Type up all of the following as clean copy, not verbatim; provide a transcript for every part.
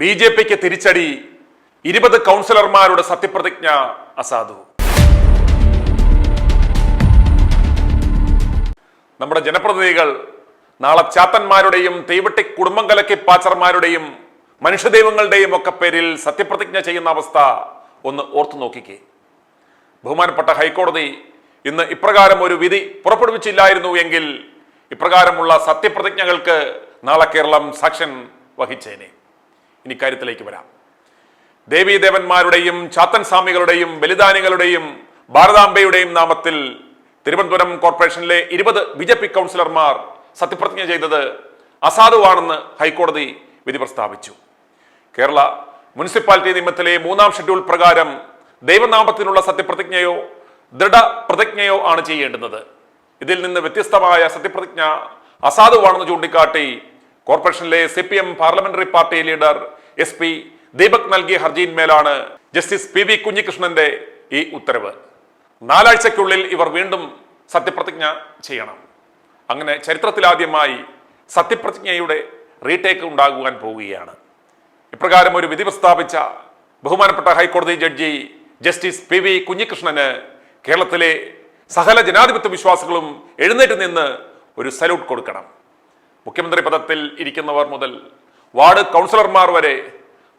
ബി.ജെ.പിക്ക് തിരിച്ചടി 20 കൗൺസിലർമാരുടെ സത്യപ്രതിജ്ഞ അസാധു. നമ്മുടെ ജനപ്രതിനിധികൾ നാളെ ചാത്തന്മാരുടെയും തീവട്ടി കുടുംബം കലക്കി പാച്ചർമാരുടെയും മനുഷ്യദൈവങ്ങളുടെയും ഒക്കെ പേരിൽ സത്യപ്രതിജ്ഞ ചെയ്യുന്ന അവസ്ഥ ഒന്ന് ഓർത്തു നോക്കിക്കേ. ബഹുമാനപ്പെട്ട ഹൈക്കോടതി ഇന്ന് ഇപ്രകാരം ഒരു വിധി പുറപ്പെടുവിച്ചില്ലായിരുന്നു എങ്കിൽ ഇപ്രകാരമുള്ള സത്യപ്രതിജ്ഞകൾക്ക് നാളെ കേരളം സാക്ഷ്യം വഹിച്ചേനെ. ഇനി കാര്യത്തിലേക്ക് വരാം. ദേവീദേവന്മാരുടെയും ചാത്തൻ സ്വാമികളുടെയും ബലിദാനികളുടെയും ഭാരതാംബയുടെയും നാമത്തിൽ തിരുവനന്തപുരം കോർപ്പറേഷനിലെ 20 ബി.ജെ.പി കൗൺസിലർമാർ സത്യപ്രതിജ്ഞ ചെയ്തത് അസാധുവാണെന്ന് ഹൈക്കോടതി വിധി പ്രസ്താവിച്ചു. കേരള മുനിസിപ്പാലിറ്റി നിയമത്തിലെ 3-ാം ഷെഡ്യൂൾ പ്രകാരം ദൈവനാമത്തിനുള്ള സത്യപ്രതിജ്ഞയോ ദൃഢപ്രതിജ്ഞയോ ആണ് ചെയ്യേണ്ടുന്നത്. ഇതിൽ നിന്ന് വ്യത്യസ്തമായ സത്യപ്രതിജ്ഞ അസാധുവാണെന്ന് ചൂണ്ടിക്കാട്ടി കോർപ്പറേഷനിലെ CPM parliamentary party leader SP Deepak നൽകിയ ഹർജിയിന്മേലാണ് ജസ്റ്റിസ് PV കുഞ്ഞികൃഷ്ണന്റെ ഈ ഉത്തരവ്. 4 ആഴ്ചയ്ക്കുള്ളിൽ ഇവർ വീണ്ടും സത്യപ്രതിജ്ഞ ചെയ്യണം. അങ്ങനെ ചരിത്രത്തിലാദ്യമായി സത്യപ്രതിജ്ഞയുടെ റീടേക്ക് ഉണ്ടാകുവാൻ പോവുകയാണ്. ഇപ്രകാരം ഒരു വിധി പ്രസ്താവിച്ച ബഹുമാനപ്പെട്ട ഹൈക്കോടതി ജഡ്ജി ജസ്റ്റിസ് PV കുഞ്ഞികൃഷ്ണന് കേരളത്തിലെ സകല ജനാധിപത്യ വിശ്വാസികളും എഴുന്നേറ്റ് നിന്ന് ഒരു സല്യൂട്ട് കൊടുക്കണം. മുഖ്യമന്ത്രി പദത്തിൽ ഇരിക്കുന്നവർ മുതൽ വാർഡ് കൗൺസിലർമാർ വരെ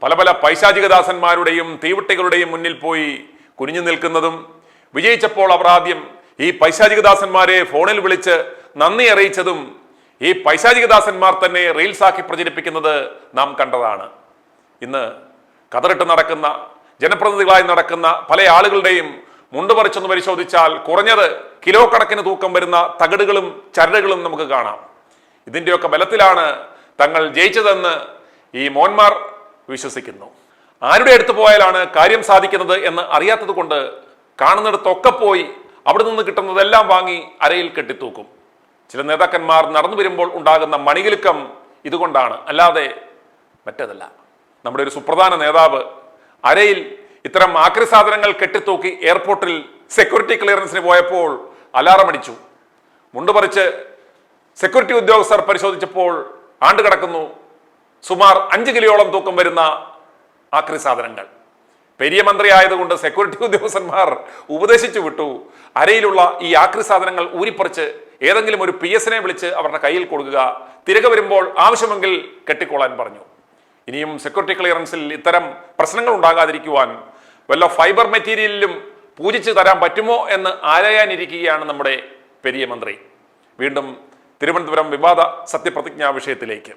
പല പല പൈശാചികദാസന്മാരുടെയും തീവട്ടികളുടെയും മുന്നിൽ പോയി കുനിഞ്ഞു നിൽക്കുന്നതും വിജയിച്ചപ്പോൾ അവർ ആദ്യം ഈ പൈശാചികദാസന്മാരെ ഫോണിൽ വിളിച്ച് നന്ദി അറിയിച്ചതും ഈ പൈശാചികദാസന്മാർ തന്നെ റീൽസാക്കി പ്രചരിപ്പിക്കുന്നത് നാം കണ്ടതാണ്. ഇന്ന് കതറിട്ട് നടക്കുന്ന ജനപ്രതിനിധികളായി നടക്കുന്ന പല ആളുകളുടെയും മുണ്ടുപറിച്ചൊന്ന് പരിശോധിച്ചാൽ കുറഞ്ഞത് കിലോ കണക്കിന് തൂക്കം വരുന്ന തകിടുകളും ചരടുകളും നമുക്ക് കാണാം. ഇതിൻ്റെയൊക്കെ ബലത്തിലാണ് തങ്ങൾ ജയിച്ചതെന്ന് ഈ മോന്മാർ വിശ്വസിക്കുന്നു. ആരുടെ അടുത്ത് പോയാലാണ് കാര്യം സാധിക്കുന്നത് എന്ന് അറിയാത്തത് കൊണ്ട് കാണുന്നിടത്തൊക്കെ പോയി അവിടെ നിന്ന് കിട്ടുന്നതെല്ലാം വാങ്ങി അരയിൽ കെട്ടിത്തൂക്കും. ചില നേതാക്കന്മാർ നടന്നു വരുമ്പോൾ ഉണ്ടാകുന്ന മണികിലുക്കം ഇതുകൊണ്ടാണ്, അല്ലാതെ മറ്റേതല്ല. നമ്മുടെ ഒരു സുപ്രധാന നേതാവ് അരയിൽ ഇത്തരം ആക്രി സാധനങ്ങൾ കെട്ടിത്തൂക്കി എയർപോർട്ടിൽ സെക്യൂരിറ്റി ക്ലിയറൻസിന് പോയപ്പോൾ അലാറം അടിച്ചു. മുണ്ടുപറിച്ച് സെക്യൂരിറ്റി ഉദ്യോഗസ്ഥർ പരിശോധിച്ചപ്പോൾ ആണ്ട് കിടക്കുന്നു സുമാർ 5 കിലോയോളം തൂക്കം വരുന്ന ആക്രി സാധനങ്ങൾ. പെരിയ മന്ത്രി ആയതുകൊണ്ട് സെക്യൂരിറ്റി ഉദ്യോഗസ്ഥന്മാർ ഉപദേശിച്ചു വിട്ടു, അരയിലുള്ള ഈ ആക്രി സാധനങ്ങൾ ഊരിപ്പറിച്ച് ഏതെങ്കിലും ഒരു PS-നെ വിളിച്ച് അവരുടെ കയ്യിൽ കൊടുക്കുക, തിരികെ വരുമ്പോൾ ആവശ്യമെങ്കിൽ കെട്ടിക്കൊള്ളാൻ പറഞ്ഞു. ഇനിയും സെക്യൂരിറ്റി ക്ലിയറൻസിൽ ഇത്തരം പ്രശ്നങ്ങൾ ഉണ്ടാകാതിരിക്കുവാൻ വല്ല ഫൈബർ മെറ്റീരിയലിലും പൂജിച്ച് തരാൻ പറ്റുമോ എന്ന് ആരായാനിരിക്കുകയാണ് നമ്മുടെ പെരിയ മന്ത്രി. വീണ്ടും തിരുവനന്തപുരം വിവാദ സത്യപ്രതിജ്ഞാ വിഷയത്തിലേക്ക്.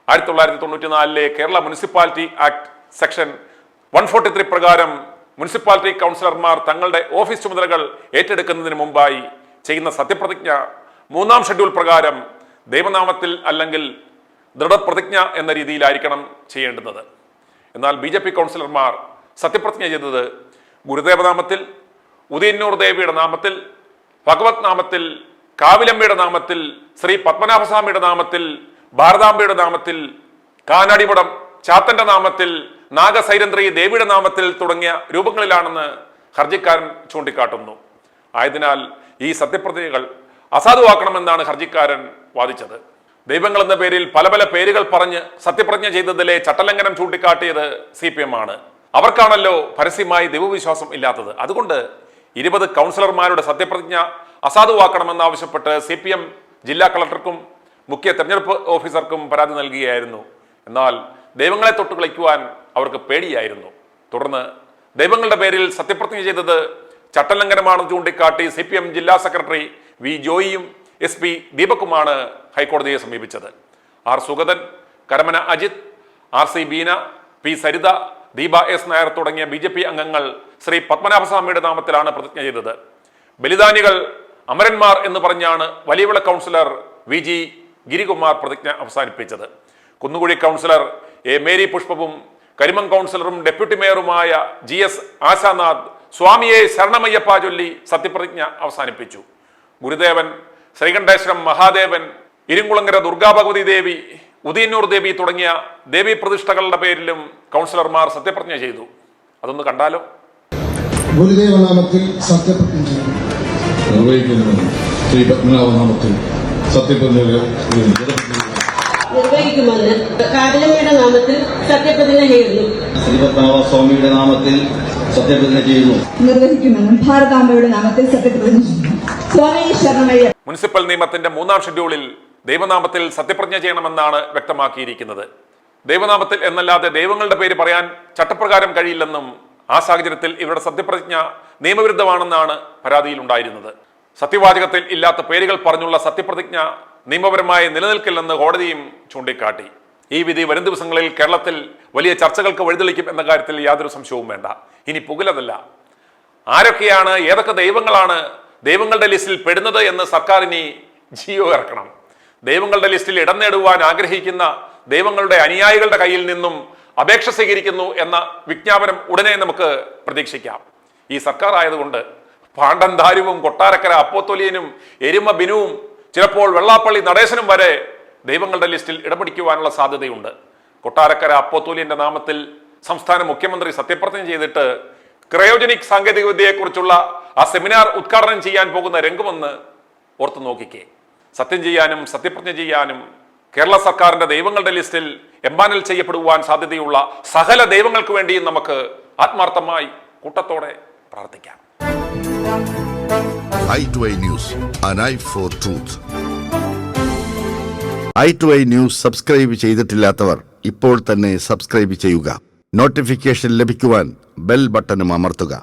1994 കേരള മുനിസിപ്പാലിറ്റി ആക്ട് സെക്ഷൻ 143 പ്രകാരം മുനിസിപ്പാലിറ്റി കൗൺസിലർമാർ തങ്ങളുടെ ഓഫീസ് ചുമതലകൾ ഏറ്റെടുക്കുന്നതിന് മുമ്പായി ചെയ്യുന്ന സത്യപ്രതിജ്ഞ 3-ാം ഷെഡ്യൂൾ പ്രകാരം ദൈവനാമത്തിൽ അല്ലെങ്കിൽ ദൃഢപ്രതിജ്ഞ എന്ന രീതിയിലായിരിക്കണം ചെയ്യേണ്ടുന്നത്. എന്നാൽ ബി.ജെ.പി കൗൺസിലർമാർ സത്യപ്രതിജ്ഞ ചെയ്തത് ഗുരുദേവനാമത്തിൽ, ഉദയന്നൂർ ദേവിയുടെ നാമത്തിൽ, ഭഗവത് നാമത്തിൽ, കാവിലമ്മയുടെ നാമത്തിൽ, ശ്രീ പത്മനാഭസ്വാമിയുടെ നാമത്തിൽ, ഭാരതാംബയുടെ നാമത്തിൽ, കാനാടിമഠം ചാത്തന്റെ നാമത്തിൽ, നാഗസൈരന്ത്രി ദേവിയുടെ നാമത്തിൽ തുടങ്ങിയ രൂപങ്ങളിലാണെന്ന് ഹർജിക്കാരൻ ചൂണ്ടിക്കാട്ടുന്നു. ആയതിനാൽ ഈ സത്യപ്രതിജ്ഞകൾ അസാധുവാക്കണമെന്നാണ് ഹർജിക്കാരൻ വാദിച്ചത്. ദൈവങ്ങൾ എന്ന പേരിൽ പല പല പേരുകൾ പറഞ്ഞ് സത്യപ്രതിജ്ഞ ചെയ്തതിലെ ചട്ടലംഘനം ചൂണ്ടിക്കാട്ടിയത് CPM ആണ്. അവർക്കാണല്ലോ പരസ്യമായി ദൈവവിശ്വാസം ഇല്ലാത്തത്. അതുകൊണ്ട് 20 കൗൺസിലർമാരുടെ സത്യപ്രതിജ്ഞ അസാധുവാക്കണമെന്നാവശ്യപ്പെട്ട് CPM ജില്ലാ കളക്ടർക്കും മുഖ്യ തെരഞ്ഞെടുപ്പ് ഓഫീസർക്കും പരാതി നൽകുകയായിരുന്നു. എന്നാൽ ദൈവങ്ങളെ തൊട്ട് കളിക്കുവാൻ അവർക്ക് പേടിയായിരുന്നു. തുടർന്ന് ദൈവങ്ങളുടെ പേരിൽ സത്യപ്രതിജ്ഞ ചെയ്തത് ചട്ടലംഘനമാണെന്ന് ചൂണ്ടിക്കാട്ടി CPM ജില്ലാ സെക്രട്ടറി V. ജോയിയും SP ദീപക്കുമാണ് ഹൈക്കോടതിയെ സമീപിച്ചത്. R. Sugathan, Karamana Ajith, RC Beena, P. Saritha, Deepa S. Nair തുടങ്ങിയ BJP അംഗങ്ങൾ ശ്രീ പത്മനാഭസ്വാമിയുടെ നാമത്തിലാണ് പ്രതിജ്ഞ ചെയ്തത്. ബലിദാനികൾ അമരന്മാർ എന്ന് പറഞ്ഞാണ് വലിയവിള കൗൺസിലർ VG ഗിരികുമാർ പ്രതിജ്ഞ അവസാനിപ്പിച്ചത്. Kunnukuzhi councillor A. മേരി പുഷ്പവും കരിമം കൗൺസിലറും ഡെപ്യൂട്ടി മേയറുമായ GS ആശാനാഥ് സ്വാമിയെ ശരണമയ്യപ്പ ചൊല്ലി സത്യപ്രതിജ്ഞ അവസാനിപ്പിച്ചു. ഗുരുദേവൻ, ശ്രീകണ്ഠേശ്വരം മഹാദേവൻ, ഇരിങ്കുളങ്ങര ദുർഗാഭഗവതി ദേവി, ഉദയന്നൂർ ദേവി തുടങ്ങിയ ദേവീ പ്രതിഷ്ഠകളുടെ പേരിലും കൗൺസിലർമാർ സത്യപ്രതിജ്ഞ ചെയ്തു. അതൊന്ന് കണ്ടാലോ. ഗുരുദേവനാമത്തിൽ സത്യപ്രതിജ്ഞ നിർവഹിക്കുന്നതിന് ശ്രീ പത്മനാഭനാമത്തിൽ സത്യപ്രതിജ്ഞ നിർവഹിക്കുമെന്ന് കാതലമ്മയുടെ നാമത്തിൽ സത്യപ്രതിജ്ഞ ചെയ്യുന്നു. ശ്രീപത്മനാഭസ്വാമിയുടെ നാമത്തിൽ സത്യപ്രതിജ്ഞ ചെയ്യുന്നു. നിർവഹിക്കുമെന്നും ഭാരതാംബയുടെ നാമത്തിൽ സത്യപ്രതിജ്ഞ ചെയ്യുന്നു. സ്വാമി ശരണമയ്യ. മുനിസിപ്പൽ നിയമത്തിന്റെ 3-ാം ഷെഡ്യൂളിൽ ദൈവനാമത്തിൽ സത്യപ്രതിജ്ഞ ചെയ്യണമെന്നാണ് വ്യക്തമാക്കിയിരിക്കുന്നത്. ദൈവനാമത്തിൽ എന്നല്ലാതെ ദൈവങ്ങളുടെ പേര് പറയാൻ ചട്ടപ്രകാരം കഴിയില്ലെന്നും ആ സാഹചര്യത്തിൽ ഇവരുടെ സത്യപ്രതിജ്ഞ നിയമവിരുദ്ധമാണെന്നാണ് പരാതിയിലുണ്ടായിരുന്നത്. സത്യവാചകത്തിൽ ഇല്ലാത്ത പേരുകൾ പറഞ്ഞുള്ള സത്യപ്രതിജ്ഞ നിയമപരമായി നിലനിൽക്കില്ലെന്ന് കോടതിയും ചൂണ്ടിക്കാട്ടി. ഈ വിധി വരും ദിവസങ്ങളിൽ കേരളത്തിൽ വലിയ ചർച്ചകൾക്ക് വഴിതെളിക്കും എന്ന കാര്യത്തിൽ യാതൊരു സംശയവും വേണ്ട. ഇനി പുകലതല്ല, ആരൊക്കെയാണ്, ഏതൊക്കെ ദൈവങ്ങളാണ് ദൈവങ്ങളുടെ ലിസ്റ്റിൽ പെടുന്നത് എന്ന് സർക്കാർ ഇനി ജിയോ ഇറക്കണം. ദൈവങ്ങളുടെ ലിസ്റ്റിൽ ഇടം നേടുവാൻ ആഗ്രഹിക്കുന്ന ദൈവങ്ങളുടെ അനുയായികളുടെ കയ്യിൽ നിന്നും അപേക്ഷ സ്വീകരിക്കുന്നു എന്ന വിജ്ഞാപനം ഉടനെ നമുക്ക് പ്രതീക്ഷിക്കാം. ഈ സർക്കാർ ആയതുകൊണ്ട് പാണ്ഡൻ ദാരുവും കൊട്ടാരക്കര അപ്പോത്തോലിയനും എരുമ ബിനുവും ചിലപ്പോൾ വെള്ളാപ്പള്ളി നടേശനും വരെ ദൈവങ്ങളുടെ ലിസ്റ്റിൽ ഇടപിടിക്കുവാനുള്ള സാധ്യതയുണ്ട്. കൊട്ടാരക്കര അപ്പോത്തോലിയന്റെ നാമത്തിൽ സംസ്ഥാന മുഖ്യമന്ത്രി സത്യപ്രതിജ്ഞ ചെയ്തിട്ട് ക്രയോജനിക് സാങ്കേതിക വിദ്യയെക്കുറിച്ചുള്ള ആ സെമിനാർ ഉദ്ഘാടനം ചെയ്യാൻ പോകുന്ന രംഗമെന്ന് ഓർത്തു നോക്കിക്കേ. സത്യം ചെയ്യാനും സത്യപ്രതിജ്ഞ ചെയ്യാനും കേരള സർക്കാരിന്റെ ദൈവങ്ങളുടെ ലിസ്റ്റിൽ എംപാനൽ ചെയ്യപ്പെടുവാൻ സാധ്യതയുള്ള സകല ദൈവങ്ങൾക്ക് വേണ്ടിയും നമുക്ക് ആത്മാർത്ഥമായി കൂട്ടത്തോടെ പ്രാർത്ഥിക്കാം. i2i News, an eye for truth. i2i News subscribe ചെയ്തിട്ടില്ലാത്തവർ ഇപ്പോൾ തന്നെ സബ്സ്ക്രൈബ് ചെയ്യുക. നോട്ടിഫിക്കേഷൻ ലഭിക്കുവാൻ ബെൽ ബട്ടണും അമർത്തുക.